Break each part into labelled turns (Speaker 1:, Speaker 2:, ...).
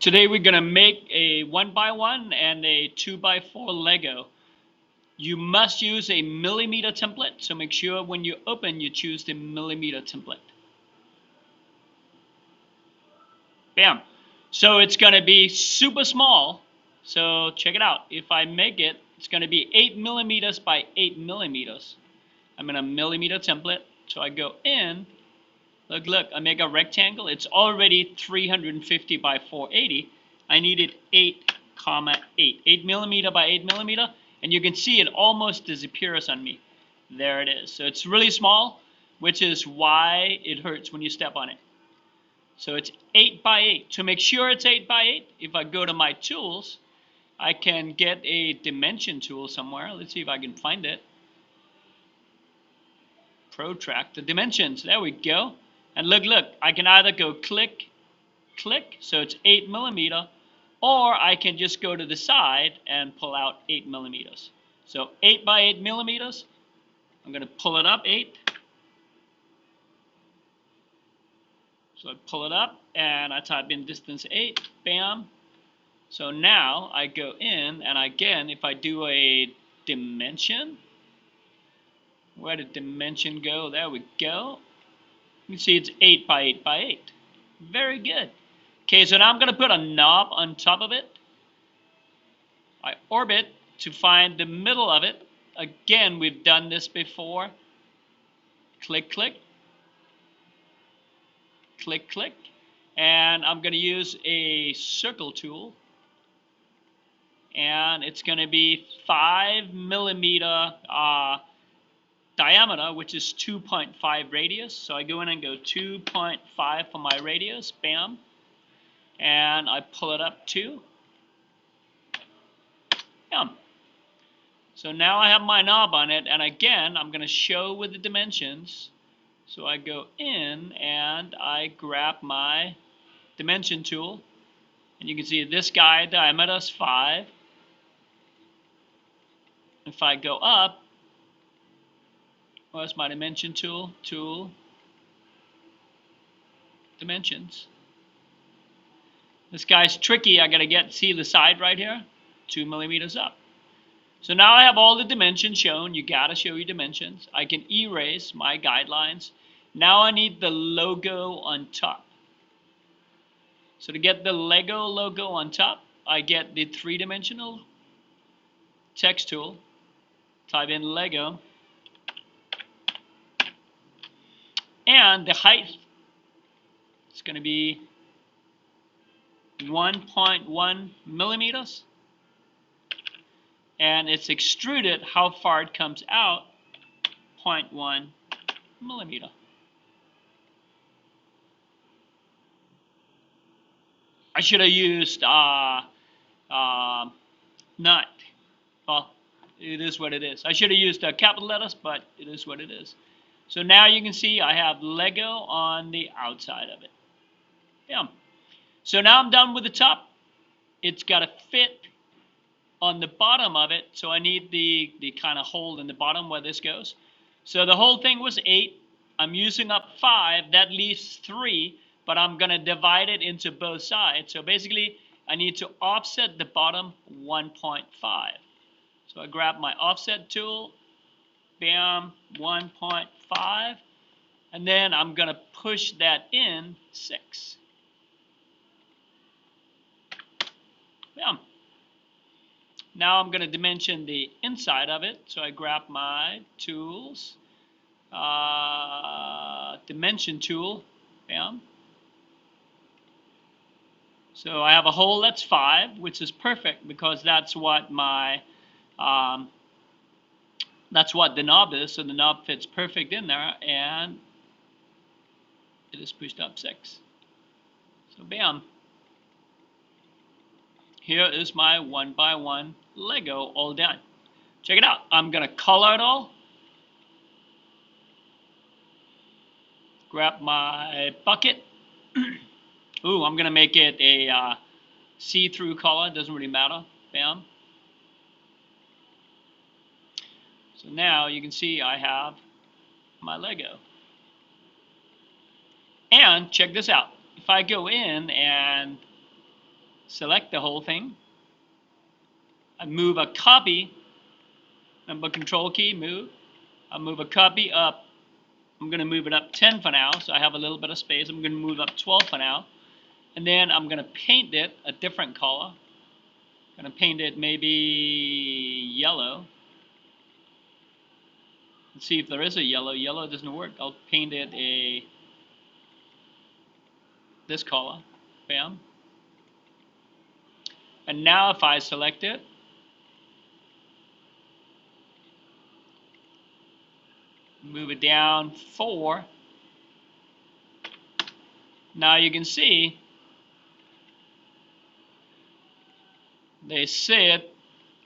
Speaker 1: Today we're gonna make a 1x1 and a 2x4 Lego. You must use a millimeter template, so make sure when you open you choose the millimeter template. Bam. So it's gonna be super small. So check it out. If I make it, it's gonna be 8 millimeters by 8 millimeters. I'm in a millimeter template, so I go in. Look, I make a rectangle. It's already 350 by 480. I needed 8,8. 8 millimeter by 8 millimeter. And you can see it almost disappears on me. There it is. So it's really small, which is why it hurts when you step on it. So it's 8 by 8. To make sure it's 8 by 8, if I go to my tools, I can get a dimension tool somewhere. Let's see if I can find it. Protract the dimensions. There we go. And look, I can either go click, so it's 8 millimeter, or I can just go to the side and pull out 8 millimeters. So 8 by 8 millimeters, I'm going to pull it up 8. So I pull it up and I type in distance 8, bam. So now I go in and again, if I do a dimension, where did dimension go? There we go. You can see it's 8 by 8 by 8. Very good. Okay, so now I'm going to put a knob on top of it. I orbit to find the middle of it. Again, we've done this before. Click, click. Click, click. And I'm going to use a circle tool. And it's going to be 5 millimeter diameter, which is 2.5 radius. So I go in and go 2.5 for my radius, bam. And I pull it up 2. Bam. So now I have my knob on it, and again, I'm going to show with the dimensions. So I go in and I grab my dimension tool, and you can see this guy diameter is 5. If I go up, where's my dimension tool? Tool, dimensions. This guy's tricky. I gotta see the side right here, 2 millimeters up. So now I have all the dimensions shown. You gotta show your dimensions. I can erase my guidelines. Now I need the logo on top. So to get the Lego logo on top, I get the 3-dimensional text tool, type in Lego, and the height is going to be 1.1 millimeters, and it's extruded how far it comes out, 0.1 millimeter. I should have used not. Well, it is what it is. I should have used capital letters, but it is what it is. So now you can see I have Lego on the outside of it. Bam. So now I'm done with the top. It's got to fit on the bottom of it. So I need the kind of hole in the bottom where this goes. So the whole thing was 8. I'm using up 5. That leaves 3. But I'm going to divide it into both sides. So basically, I need to offset the bottom 1.5. So I grab my offset tool, bam, 1.5. And then I'm going to push that in 6. Bam. Now I'm going to dimension the inside of it. So I grab my tools, dimension tool, bam. So I have a hole that's 5, which is perfect because that's what my that's what the knob is. So the knob fits perfect in there, and it is pushed up 6. So bam. Here is my 1x1 Lego all done. Check it out. I'm gonna color it all. Grab my bucket. Ooh, I'm going to make it a see-through color. Doesn't really matter. Bam. So now you can see I have my Lego. And check this out. If I go in and select the whole thing. I move a copy, number control key, move. I move a copy up. I'm going to move it up 10 for now, so I have a little bit of space. I'm going to move up 12 for now. And then I'm going to paint it a different color. I'm going to paint it maybe yellow. Let's see if there is a yellow. Yellow doesn't work. I'll paint it this color. Bam. And now if I select it, move it down 4. Now you can see they sit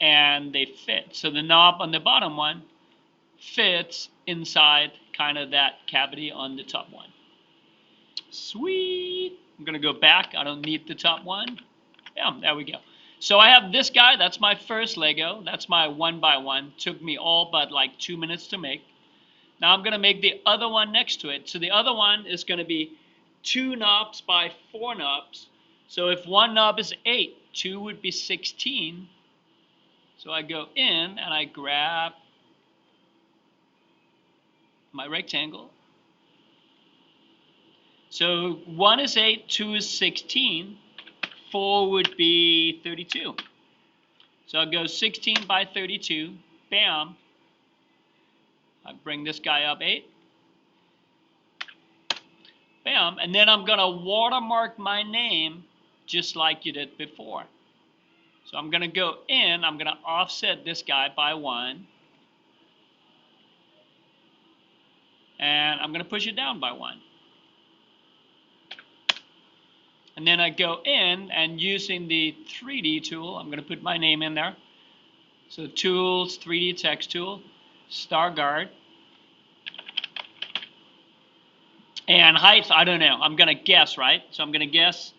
Speaker 1: and they fit. So the knob on the bottom one fits inside kind of that cavity on the top one. Sweet. I'm going to go back. I don't need the top one. Yeah, there we go. So I have this guy. That's my first Lego. That's my 1x1. Took me all but like 2 minutes to make. Now I'm going to make the other one next to it. So the other one is going to be 2 knobs by 4 knobs. So if one knob is 8, 2 would be 16. So I go in and I grab my rectangle. So 1 is 8, 2 is 16, 4 would be 32. So I'll go 16 by 32, bam. I bring this guy up 8. Bam, and then I'm going to watermark my name just like you did before. So I'm going to go in, I'm going to offset this guy by 1. And I'm going to push it down by 1. And then I go in and using the 3D tool, I'm going to put my name in there. So Tools, 3D Text Tool, Star Guard. And height, I don't know. I'm going to guess, right? So I'm going to guess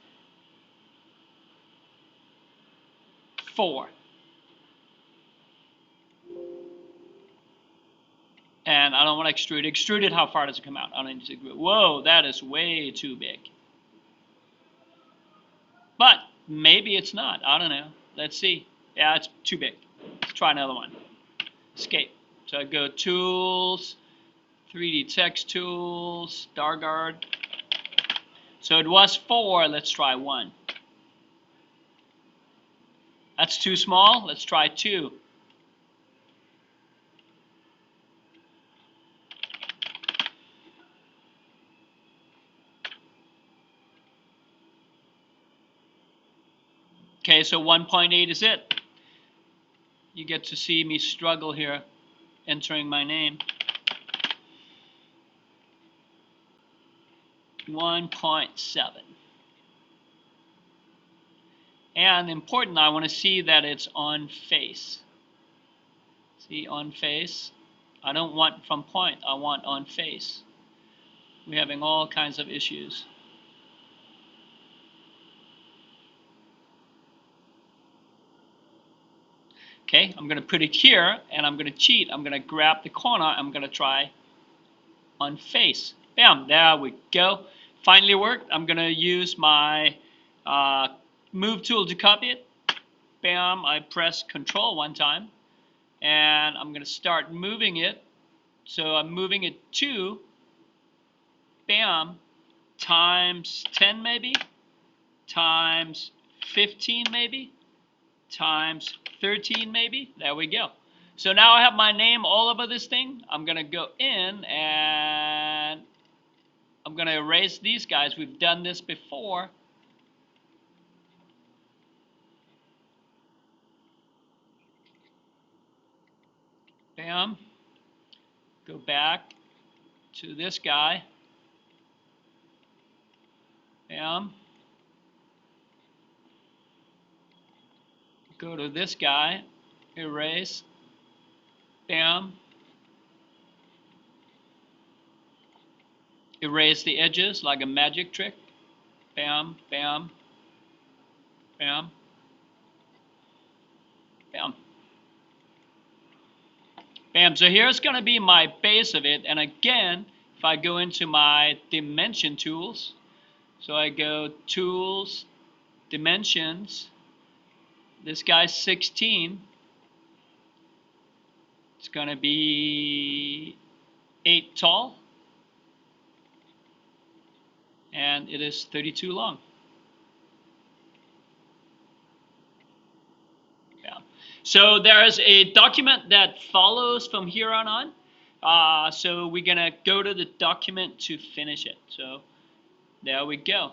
Speaker 1: 4. And I don't want to extrude. Extruded, how far does it come out? I don't need to extrude. Whoa, that is way too big. But maybe it's not. I don't know. Let's see. Yeah, it's too big. Let's try another one. Escape. So I go Tools, 3D Text Tools, Star Guard. So it was 4. Let's try 1. That's too small. Let's try 2. Okay, so 1.8 is it. You get to see me struggle here entering my name. 1.7. And important, I want to see that it's on face. See, on face. I don't want from point, I want on face. We're having all kinds of issues. Okay, I'm going to put it here, and I'm going to cheat. I'm going to grab the corner. I'm going to try on face. Bam, there we go. Finally worked. I'm going to use my move tool to copy it. Bam, I press Control 1 time, and I'm going to start moving it. So I'm moving it 2, bam, times 10 maybe, times 15 maybe, times 13 maybe. There we go. So now I have my name all over this thing. I'm going to go in and I'm going to erase these guys. We've done this before. Bam. Go back to this guy. Bam. Go to this guy. Erase. Bam. Erase the edges like a magic trick. Bam, bam, bam, bam. Bam, so here's going to be my base of it. And again, if I go into my dimension tools, so I go Tools, dimensions. This guy's 16. It's going to be 8 tall. And it is 32 long. Yeah. So there is a document that follows from here on. So we're going to go to the document to finish it. So there we go.